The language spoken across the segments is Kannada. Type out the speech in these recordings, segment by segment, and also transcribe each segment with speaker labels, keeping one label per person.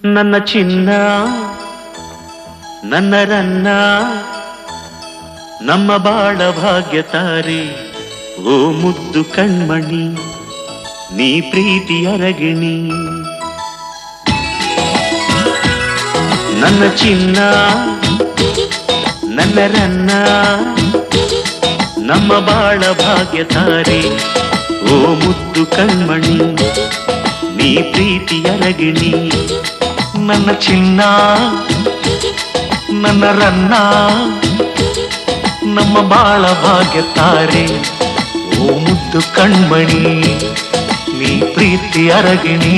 Speaker 1: ನನ್ನ ಚಿನ್ನ ನನ್ನ ರನ್ನ ನಮ್ಮ ಬಾಳ ಭಾಗ್ಯ ತಾರೆ ಓ ಮುದ್ದು ಕಣ್ಮಣಿ ನೀ ಪ್ರೀತಿ ಅರಗಿಣಿ ನನ್ನ ಚಿನ್ನ ನನ್ನ ರನ್ನ ನಮ್ಮ ಬಾಳ ಭಾಗ್ಯ ತಾರೆ ಓ ಮುದ್ದು ಕಣ್ಮಣಿ ನೀ ಪ್ರೀತಿ ಅರಗಿಣಿ ನನ್ನ ಚಿನ್ನ ನನ್ನ ರನ್ನ ನಮ್ಮ ಬಾಳ ಭಾಗ್ಯ ತಾರೆ ಓ ಮುದ್ದು ಕಣ್ಮಣಿ ನೀ ಪ್ರೀತಿ ಅರಗಿಣಿ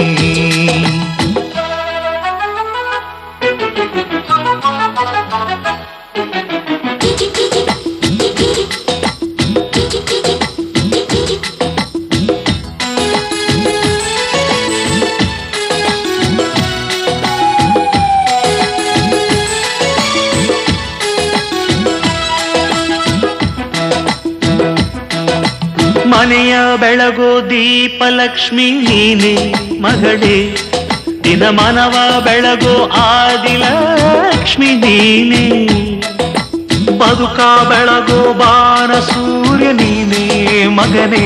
Speaker 1: ಮನೆಯ ಬೆಳಗೋ ದೀಪ ಲಕ್ಷ್ಮಿ ನೀನೆ ಮಗಳೇ ದಿನ ಮನವ ಬೆಳಗೋ ಆದಿಲಕ್ಷ್ಮಿ ನೀನೆ ಬದುಕ ಬೆಳಗೋ ಬಾನ ಸೂರ್ಯ ನೀನೆ ಮಗನೇ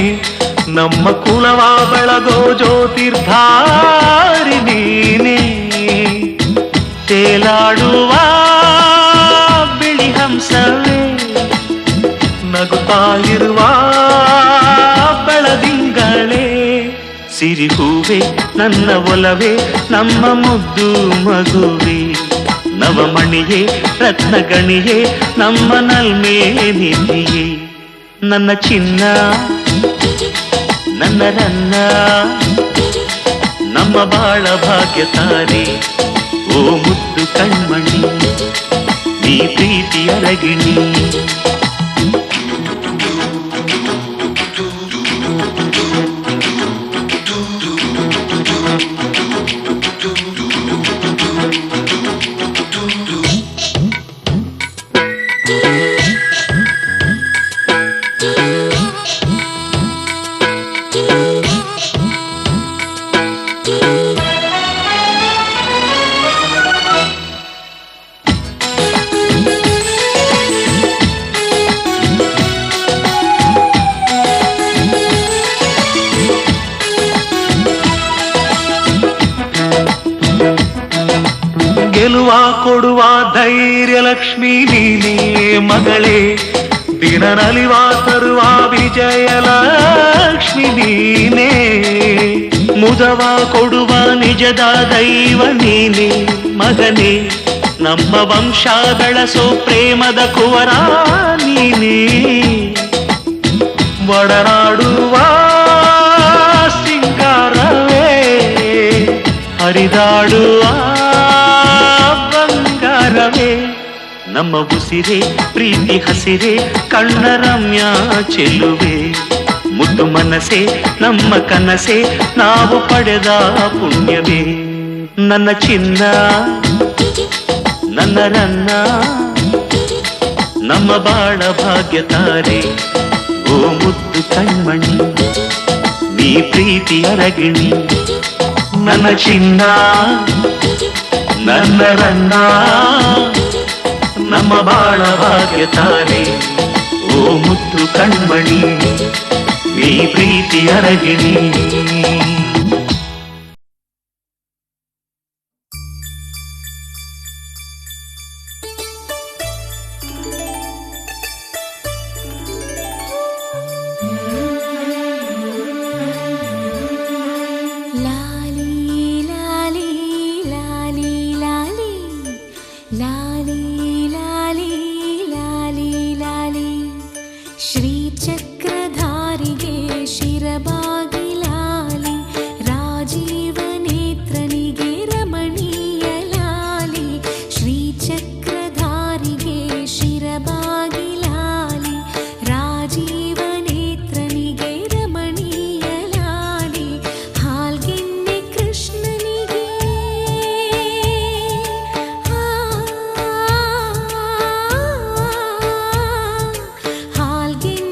Speaker 1: ನಮ್ಮ ಕುಲವ ಬೆಳಗೋ ಜ್ಯೋತಿರ್ಧಾರಿ ನೀನೆ ತೇಲಾಡುವ ಬಿಳಿ ಹಂಸವೇ ನಗುತ್ತಾಯಿರುವ ಬೆಳದಿಂಗಳೇ ಸಿರಿಹೂವೆ ನನ್ನ ಒಲವೇ ನಮ್ಮ ಮುದ್ದು ಮಗುವೆ ನವಮಣಿಯೇ ರತ್ನಗಣಿಯೇ ನಮ್ಮ ನಲ್ಮೆ ನಿಧಿಯೇ ನನ್ನ ಚಿನ್ನ ನನ್ನ ರನ್ನ ನಮ್ಮ ಬಾಳ ಭಾಗ್ಯ ತಾರೆ ಓ ಮುದ್ದು ಕಣ್ಮಣಿ ನೀ ಪ್ರೀತಿ ಅರಗಿಣಿ ಗೆಲುವ ಕೊಡುವ ಧೈರ್ಯ ಲಕ್ಷ್ಮೀ ನೀನೇ ಮಗಳೇ ದಿನ ನಲಿವ ತರುವ ವಿಜಯ ಲಕ್ಷ್ಮಿ ನೀನೇ ಮುದವ ಕೊಡುವ ನಿಜದ ದೈವ ನೀನೇ ಮಗನೇ ನಮ್ಮ ವಂಶ ಬೆಳೆಸೋ ಪ್ರೇಮದ ಕುವರ ನೀನೇ ಒಡನಾಡುವ ಸಿಂಗಾರವೇ ಹರಿದಾಡುವ ಬಂಗಾರವೇ ನಮ್ಮ ಉಸಿರೇ ಪ್ರೀತಿ ಹಸಿರೇ ಕಣ್ಣ ರಮ್ಯ ಚೆಲುವೆ ಮುದ್ದು ಮನಸೆ ನಮ್ಮ ಕನಸೆ ನಾವು ಪಡೆದ ಪುಣ್ಯವೇ ನನ್ನ ಚಿನ್ನ ನನ್ನ ರನ್ನ ನಮ್ಮ ಬಾಳ ಭಾಗ್ಯ ತಾರೆ ಓ ಮುದ್ದು ಕಣ್ಮಣಿ ನೀ ಪ್ರೀತಿ ಅರಗಿಣಿ ನನ್ನ ಚಿನ್ನ ನನ್ನ ರನ್ನ ನಮ್ಮ ಬಾಳ ಭಾಗ್ಯ ತಾರೆ ಓ ಮುದ್ದು ಕಣ್ಮಣಿ ನೀ ಪ್ರೀತಿ ಅರಗಿಣಿ
Speaker 2: ಶ್ರೀಚಕ್ರಧಾರಿಗೆ ಶಿರಬಾಗಿ ಲಾಲಿ ರಾಜೀವನೇತ್ರನಿಗೆ ರಮಣೀಯ ಲಾಲಿ ಶ್ರೀಚಕ್ರಧಾರಿಗೆ ಶಿರಬಾಗಿ ಲಾಲಿ ರಾಜೀವನೇತ್ರನಿಗೆ ರಮಣೀಯ ಲಾಲಿ ಹಾಲ್ಗೆನ್ನೆ ಕೃಷ್ಣನಿಗೆ ಹಾಲ್ಗೆನ್ನೆ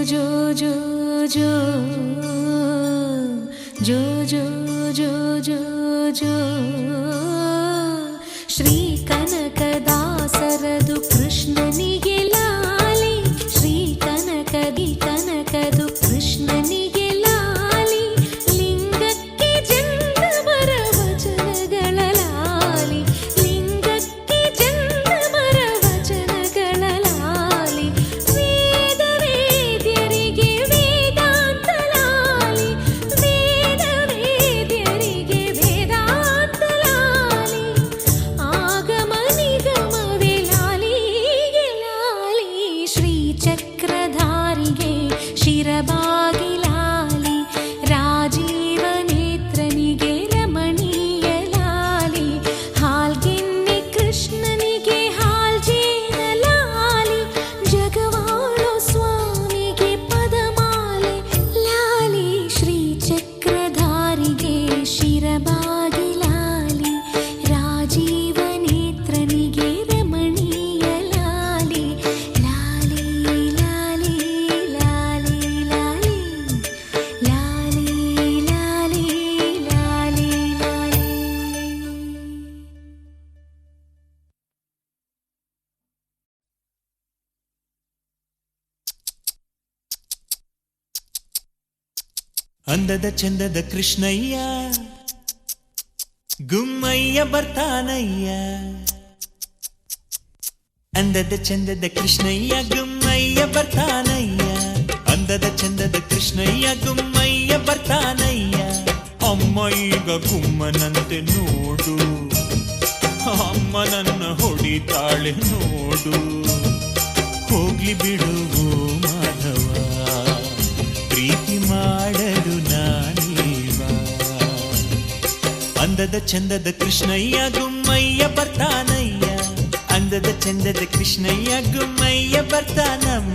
Speaker 2: ಜೋ ಜೋ ಜೋ ಜೋ ಜೋ ಜೋ ಜೋ ಜೋ ಶ್ರೀ ಕನಕದಾಸರದು ಕೃಷ್ಣನಿಗೆ ಲಾಲಿ ಶ್ರೀ ಕನಕದು ಕೃಷ್ಣನಿಗೆ ಲಾಲಿ ಲಿಂಗಕ್ಕೆ ಜಂಗಮರ ವಚನಗಳ ಲಾಲಿ ಲಿಂಗಕ್ಕೆ ಜಂಗಮರ ವಚನಗಳ ಲಾಲಿ ವೇದ ವೇದ್ಯರಿಗೆ ವೇದಾಂತ ಲಾಲಿ ವೇದ ವೇದ್ಯರಿಗೆ ವೇದಾಂತ ಲಾಲಿ ಆಗಮ ನಿಗಮವೇ ಲಾಲಿಗೆ ಲಾಲಿ ಶ್ರೀ ಚಕ್ರಧಾರಿಗೆ ಶಿರಬಾಗಿ ಲಾಲಿ ರಾಜೀವ ನೇತ್ರನಿಗೆ ರಮಣೀಯ ಲಾಲಿ ಹಾಲ್ಗೆನ್ನೆ ಕೃಷ್ಣನಿಗೆ ಹಾಲ್ಜೇನ ಲಾಲಿ ಜಗವಾಳೋ ಸ್ವಾಮಿಗೆ ಪದಮಾಲೆ ಲಾಲಿ ಶ್ರೀ ಚಕ್ರಧಾರಿಗೆ ಶಿರಬಾಗಿ ಲಾಲಿ ರಾಜೀವ ನೇತ್ರನಿಗೆ ರಮಣೀಯ ಲಾಲಿ ಲಾಲಿ ಲಾಲಿ ಲಾಲಿ ಲಾಲಿ ಲಾಲಿ ಲಾಲಿ ಲಾಲಿ ಲಾಲಿ
Speaker 3: ಅಂದದ ಚಂದದ ಕೃಷ್ಣಯ್ಯ ಗುಮ್ಮಯ್ಯ ಬರ್ತಾನಯ್ಯ ಅಂದದ ಚಂದದ ಕೃಷ್ಣಯ್ಯ ಗುಮ್ಮಯ್ಯ ಬರ್ತಾನಯ್ಯ ಅಂದದ ಚಂದದ ಕೃಷ್ಣಯ್ಯ ಗುಮ್ಮಯ್ಯ ಬರ್ತಾನಯ್ಯ ಅಮ್ಮ ಈಗ ಗುಮ್ಮನಂತೆ ನೋಡು ಅಮ್ಮ ನನ್ನ ಹೊಡಿತಾಳೆ ನೋಡು ಹೋಗ್ಲಿ ಬಿಡು ಓ ಮಾಧವ ಪ್ರೀತಿ ಮಾಡಲು ನಾನೀವ ಅಂದದ ಚಂದದ ಕೃಷ್ಣಯ್ಯ ಗುಮ್ಮಯ್ಯ ಬರ್ತಾನಯ್ಯ ಅಂದದ ಚಂದದ ಕೃಷ್ಣಯ್ಯ ಗುಮ್ಮಯ್ಯ ಬರ್ತಾನಮ್ಮ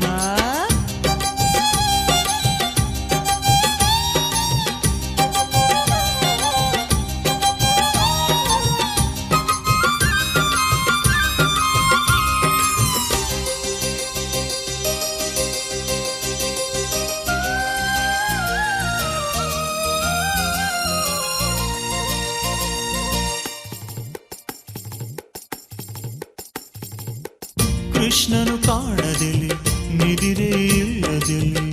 Speaker 3: ಕೃಷ್ಣನು ಕಾಣದಲ್ಲಿ ನಿದಿರೇ ಇಲ್ಲದಲ್ಲಿ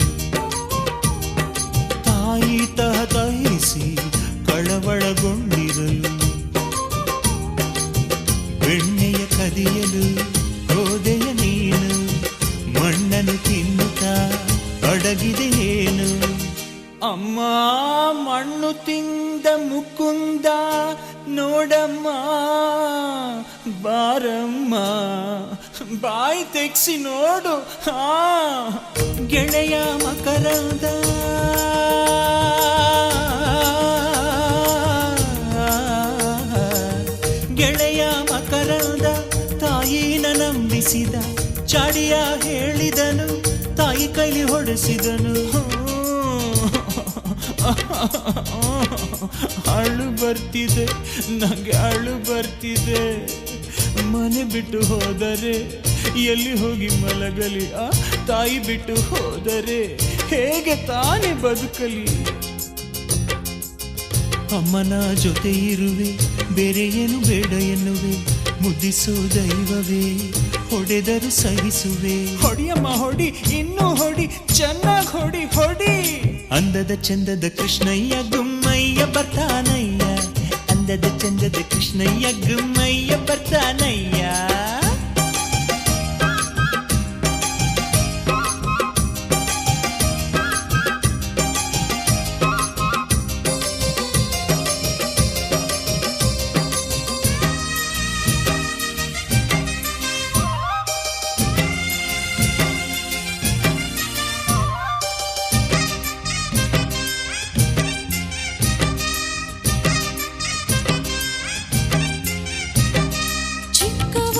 Speaker 3: ತಾಯಿ ತಹತಹಿಸಿ ಕಳವಳಗೊಂಡಿರಲು ಬೆಣ್ಣೆಯ ಕದಿಯಲು ಹೋದೆಯ ನೀನು ಮಣ್ಣನ್ನು ತಿನ್ನುತ್ತಾ ಅಡಗಿದೆ ಏನು ಅಮ್ಮ ಮಣ್ಣು ತಿಂದ ಮುಕುಂದ ನೋಡಮ್ಮ ಬಾರಮ್ಮ ಬಾಯಿ ತೆಗ್ಸಿ ನೋಡು ಗೆಳೆಯ ಮಕರಂದ ಗೆಳೆಯ ಮಕರಂದ ತಾಯಿನ ನಂಬಿಸಿದ ಚಾಡಿಯ ಹೇಳಿದನು ತಾಯಿ ಕೈಲಿ ಹೊಡೆಸಿದನು ಅಳು ಬರ್ತಿದೆ ನಂಗೆ ಅಳು ಬರ್ತಿದೆ ಮನೆ ಬಿಟ್ಟು ಹೋದರೆ ಎಲ್ಲಿ ಹೋಗಿ ಮಲಗಲಿ ತಾಯಿ ಬಿಟ್ಟು ಹೋದರೆ ಹೇಗೆ ತಾನೇ ಬದುಕಲಿ ಅಮ್ಮನ ಜೊತೆ ಇರುವೆ ಬೇರೆ ಏನು ಬೇಡ ಎನ್ನುವೆ ಮುದ್ದಿಸೋ ದೈವವೇ ಹೊಡೆದರು ಸಹಿಸುವೆ ಹೊಡಿಯಮ್ಮ ಹೊಡಿ ಇನ್ನೂ ಹೊಡಿ ಚೆನ್ನಾಗಿ ಹೊಡಿ ಹೊಡಿ ಅಂದದ ಚಂದದ ಕೃಷ್ಣಯ್ಯ ಗುಮ್ಮಯ್ಯ ಬರ್ತಾನಯ್ಯ ಅಂದದ ಚಂದದ ಕೃಷ್ಣಯ್ಯ ಗುಮ್ಮಯ್ಯ ಬರ್ತಾನಯ್ಯ
Speaker 2: ಚಿಕ್ಕವ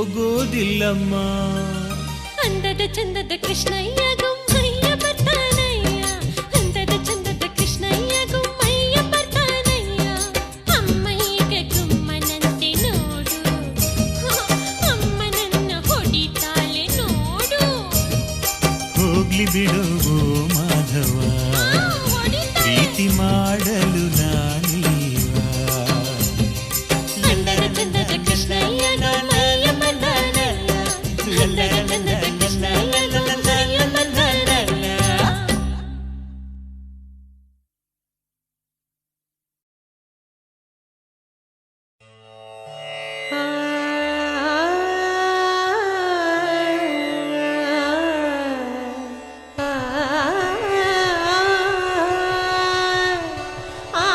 Speaker 3: ಹೋಗೋದಿಲ್ಲಮ್ಮ.
Speaker 2: ಅಂದದ ಚಂದದ ಕೃಷ್ಣಯ್ಯ ಗುಮ್ಮಯ್ಯ ಬರ್ತಾನಯ್ಯ, ಅಂದದ ಚಂದದ ಕೃಷ್ಣಯ್ಯ ಗುಮ್ಮಯ್ಯ ಬರ್ತಾನಯ್ಯ. ಅಮ್ಮಯ್ಯಗೆ ಗುಮ್ಮನಂತೆ ನೋಡು, ಅಮ್ಮನನ್ನ ಹೊಡಿತಾಳೆ ನೋಡು.
Speaker 3: ಹೋಗ್ಲಿ ಬಿಡು ಮಾಧವ, ಪ್ರೀತಿ ಮಾಡಲು ನಾನೀವ.
Speaker 2: ಅಂದದ ಚಂದದ ಕೃಷ್ಣಯ್ಯ ಗುಮ್ಮಯ್ಯ ಬರ್ತಾನಯ್ಯ, ಅಂದದ ಚಂದದ ಕೃಷ್ಣಯ್ಯ ಗುಮ್ಮಯ್ಯ ಬರ್ತಾನಯ್ಯ. ಆ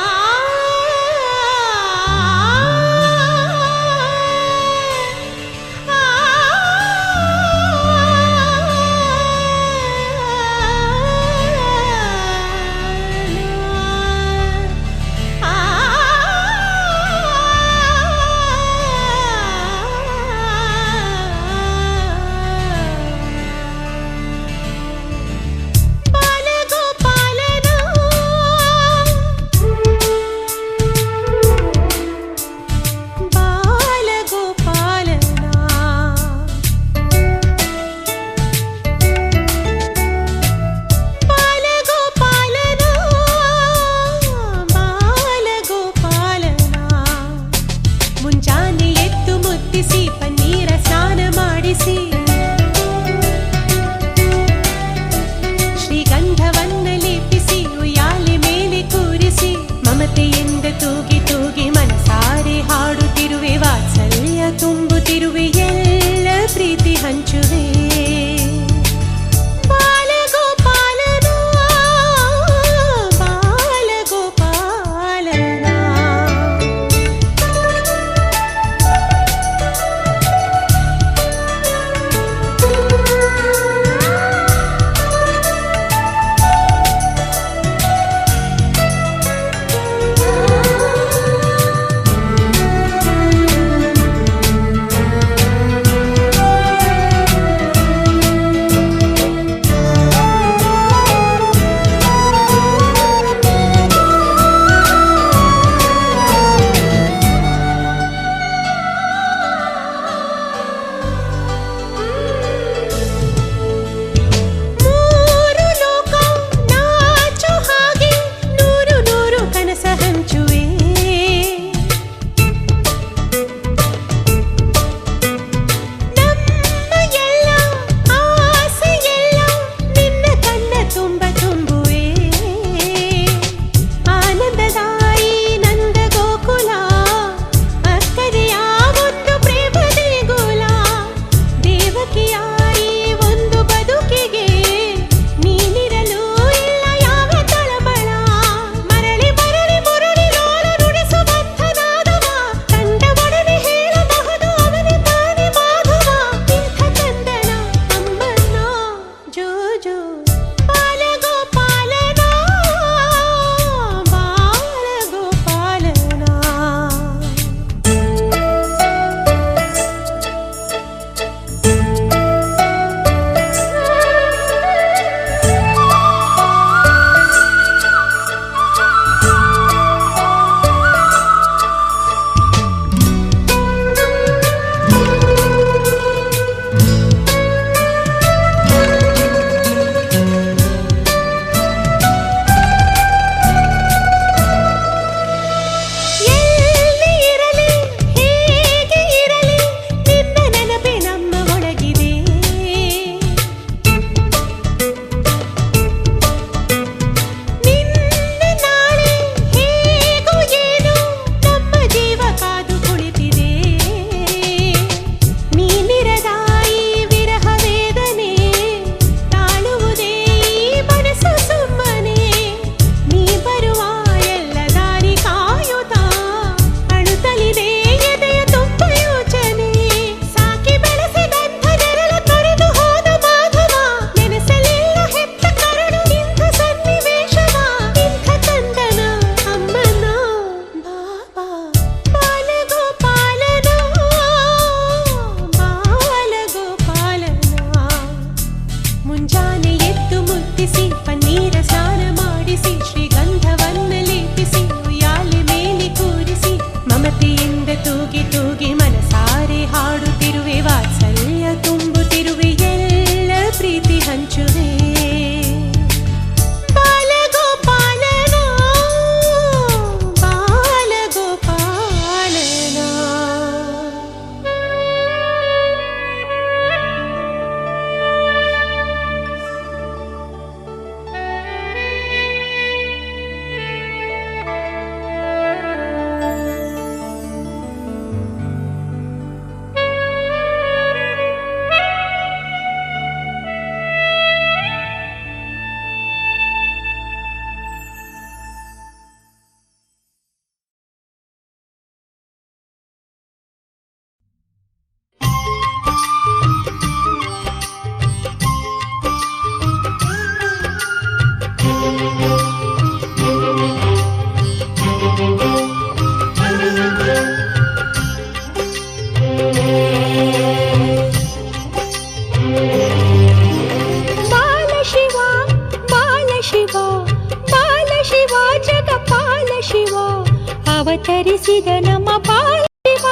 Speaker 2: ಅವತರಿಸಿದ ನಮ್ಮ ಬಾಲ ಶಿವ,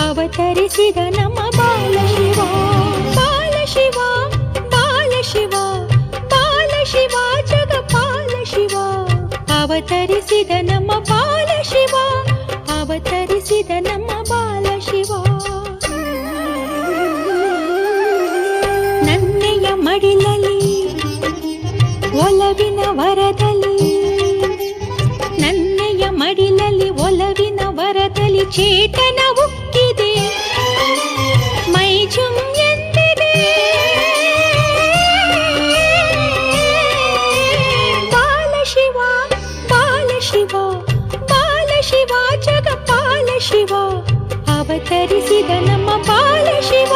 Speaker 2: ಅವತರಿಸಿದ ನಮ್ಮ ಬಾಲ ಶಿವ. ಬಾಲ ಶಿವ, ಬಾಲ ಶಿವ, ಬಾಲ ಶಿವ, ಜಗಪಾಲ ಶಿವ. ಅವತರಿಸಿದ ನಮ್ಮ ಬಾಲ ಶಿವ, ಅವತರಿಸಿದ ನಮ್ಮ ಬಾಲ ಶಿವ. ನನ್ನೆಯ ಮಡಿಲಲ್ಲಿ ಒಲವಿನ ವರದಲ್ಲಿ, ನನ್ನೆಯ ಮಡಿಲಲ್ಲಿ ಒಲವಿನ ವರದಲ್ಲಿ ಚೇತನ ಉಕ್ಕಿದೆ, ಮೈ ಜುಮ್ ಎಂದಿದೆ. ಬಾಲ ಶಿವ, ಬಾಲ ಶಿವ, ಬಾಲ ಶಿವ, ಜಗಪಾಲ ಶಿವ. ಅವತರಿಸಿದ ನಮ್ಮ ಬಾಲ ಶಿವ,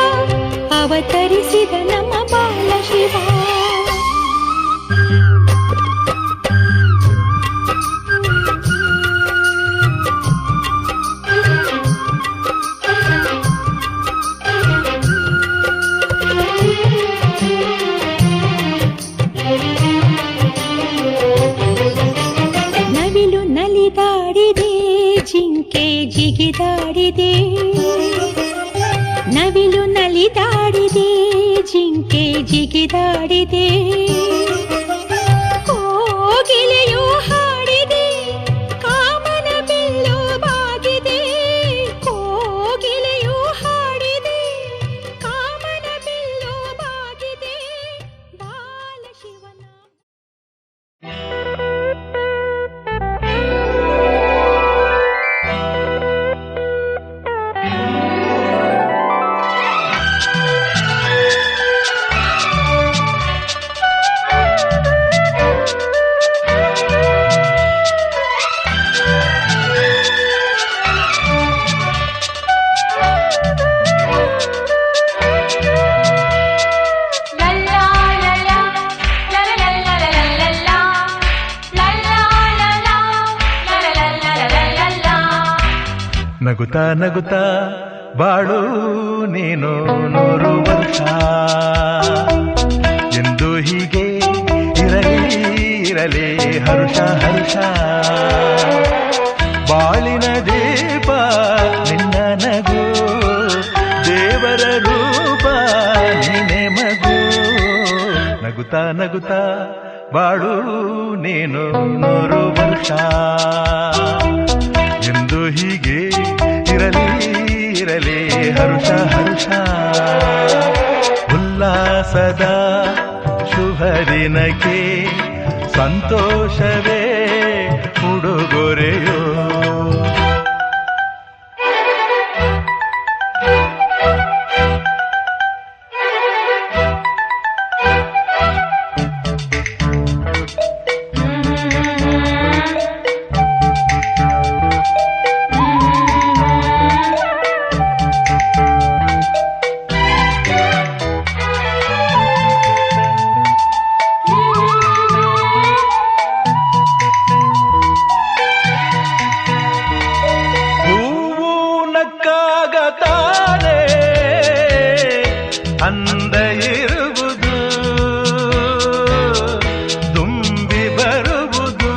Speaker 2: ಅವತರಿಸಿದ ನಮ್ಮ ಬಾಲ ಶಿವ. ನವಿಲು ನಲಿದಾಡಿದೆ, ಜಿಂಕೆ ಜಿಗಿದಾಡಿದೆ. ನವಿಲು ನಲಿದಾಡಿದೆ, ಜಿಂಕೆ ಜಿಗಿದಾಡಿದೆ. ಕೋಗಿಲೆಯು ಹಾಡಿದೆ, ಕಾಮನ ಬಿಲ್ಲು ಬಾಗಿದೆ. ಕೋಗಿಲೆಯು ಹಾಡಿದೆ, ಕಾಮನ ಬಿಲ್ಲು ಬಾಗಿದೆ. ಬಾಲ ಶಿವನ
Speaker 3: ನಗುತ್ತಾ ನಗುತ್ತಾ ಬಾಳು ನೀನು 100 ವರ್ಷ ಎಂದು ಹೀಗೆ ಇರಲಿ ಇರಲಿ ಹರುಷ ಹರುಷ. ಬಾಳಿನ ದೀಪ ನಿನ್ನ ನಗು, ದೇವರ ರೂಪ ನೀನೆ ಮಗು. ನಗುತ್ತಾ ನಗುತ್ತಾ ಬಾಳು ನೀನು 100 ವರ್ಷ ಎಂದು ಹೀಗೆ ಇರಲಿ ಇರಲಿ ಹರುಷ ಹರುಷ. ಉಲ್ಲಾಸದ ಶುಭ ದಿನಕ್ಕೆ ಸಂತೋಷವೇ ಉಡುಗೊರೆಯೋ. ಅಂದ ಇರುವುದು ತುಂಬಿ ಬರುವುದು,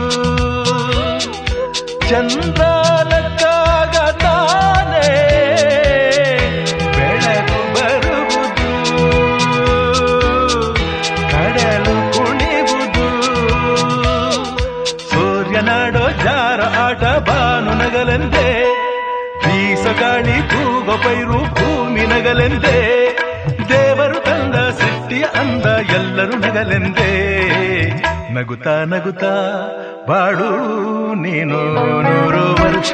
Speaker 3: ಚಂದ್ರನಕ್ಕಾಗ ತಾನೇ ಬೆಳಕು ಬರುವುದು, ಕಡಲು ಕುಣಿವುದು. ಸೂರ್ಯನಾಡೋ ಜಾರ ಆಟ ಬಾನು ನಗಲೆಂದೇ, ಬೀಸಗಾಳಿ ತೂಗೋ ಪೈರು ಭೂಮಿ ನಗಲೆಂದೇ. ದೇವರು ತಂದ ಸೃಷ್ಟಿಯ ಅಂದ ಎಲ್ಲರೂ ನಗಲೆಂದೇ. ನಗುತ್ತಾ ನಗುತ್ತಾ ಬಾಳು ನೀನು 100 ವರ್ಷ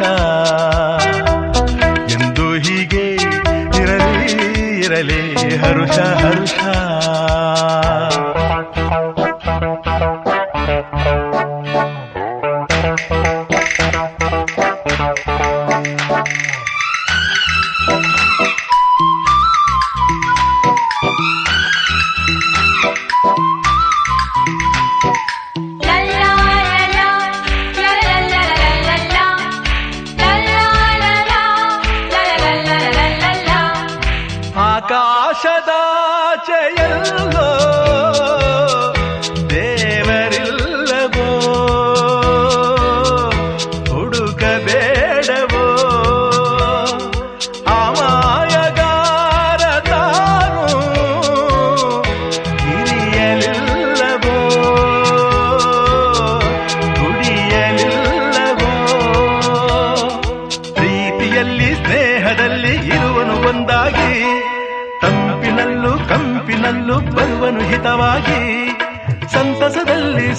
Speaker 3: ಎಂದು ಹೀಗೆ ಇರಲಿ ಇರಲಿ ಹರುಷ ಹರುಷ. ಆಕಾಶದಾಚೆಯಲ್ಲೋ ದೇವರಿಲ್ಲವೋ,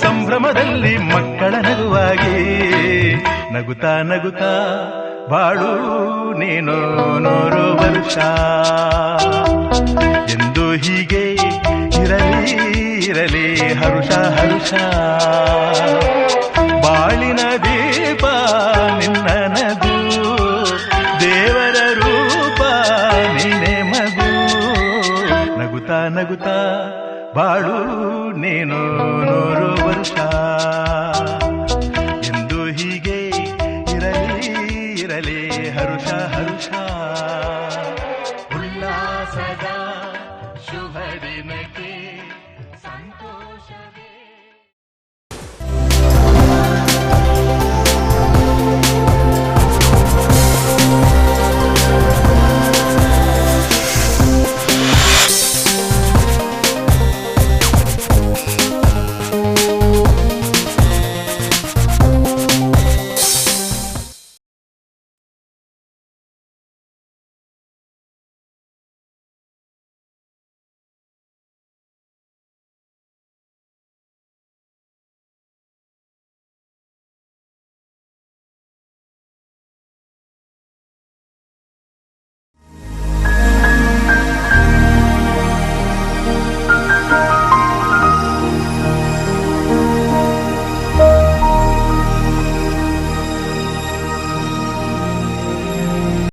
Speaker 3: ಸಂಭ್ರಮದಲ್ಲಿ ಮಕ್ಕಳ ನಗುವಾಗಿ ನಗುತ್ತಾ ನಗುತ್ತಾ ಬಾಳು ನೀನು 100 ವರ್ಷ ಎಂದು ಹೀಗೆ ಇರಲಿ ಇರಲಿ ಹರುಷ ಹರುಷ ಬಾಳಿನ ದೀಪ ನಿನ್ನ ನಗು ದೇವರ ರೂಪ ನಿನ್ನೆ ಮಗು ನಗುತ್ತಾ ನಗುತ್ತಾ ಬಾಳು ನೀನು 100 ವರ್ಷ ಎಂದು ಹೀಗೆ ಇರಲಿ ಇರಲಿ ಹರುಷ ಹರುಷ